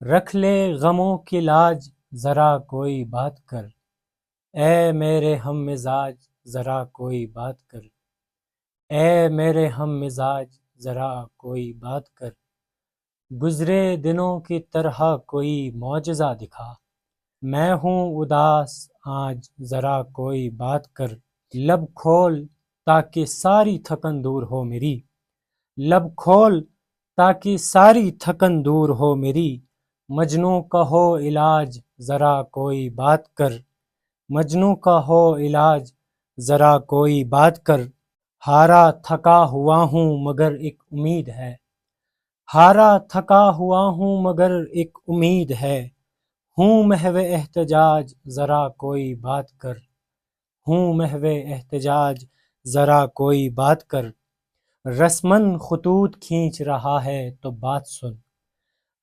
رکھ لے غموں کی لاج ذرا کوئی بات کر، اے میرے ہم مزاج ذرا کوئی بات کر، اے میرے ہم مزاج ذرا کوئی بات کر، گزرے دنوں کی طرح کوئی معجزہ دکھا، میں ہوں اداس آج ذرا کوئی بات کر، لب کھول تاکہ ساری تھکن دور ہو میری، لب کھول تاکہ ساری تھکن دور ہو میری، مجنوں کا ہو علاج ذرا کوئی بات کر، مجنوں کا ہو علاج ذرا کوئی بات کر، ہارا تھکا ہوا ہوں مگر ایک امید ہے، ہارا تھکا ہوا ہوں مگر ایک امید ہے، ہوں محو احتجاج ذرا کوئی بات کر، ہوں محو احتجاج ذرا کوئی بات کر، رسمن خطوط کھینچ رہا ہے تو بات سن،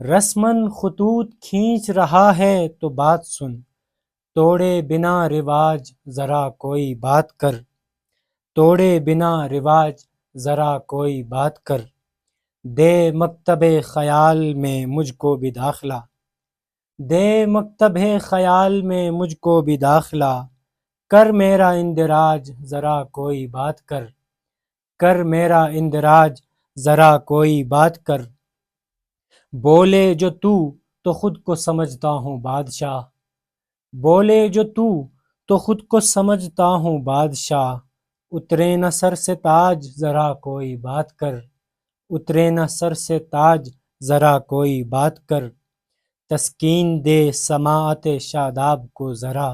رسمن خطوط کھینچ رہا ہے تو بات سن، توڑے بنا رواج ذرا کوئی بات کر، توڑے بنا رواج ذرا کوئی بات کر، دے مکتب خیال میں مجھ کو بھی داخلہ، دے مکتب خیال میں مجھ کو بھی داخلہ، کر میرا اندراج ذرا کوئی بات کر، کر میرا اندراج ذرا کوئی بات کر، بولے جو تو خود کو سمجھتا ہوں بادشاہ، بولے جو تو خود کو سمجھتا ہوں بادشاہ، اترے نہ سر سے تاج ذرا کوئی بات کر، اترے نہ سر سے تاج ذرا کوئی بات کر، تسکین دے سماعت شاداب کو ذرا،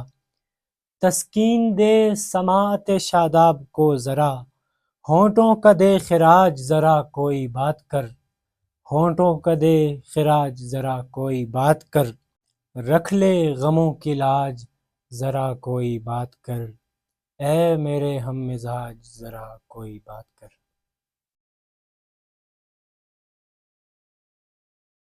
تسکین دے سماعت شاداب کو ذرا، ہونٹوں کا دے خراج ذرا کوئی بات کر، ہونٹوں کا دے خراج ذرا کوئی بات کر، رکھ لے غموں کی لاج ذرا کوئی بات کر، اے میرے ہم مزاج ذرا کوئی بات کر۔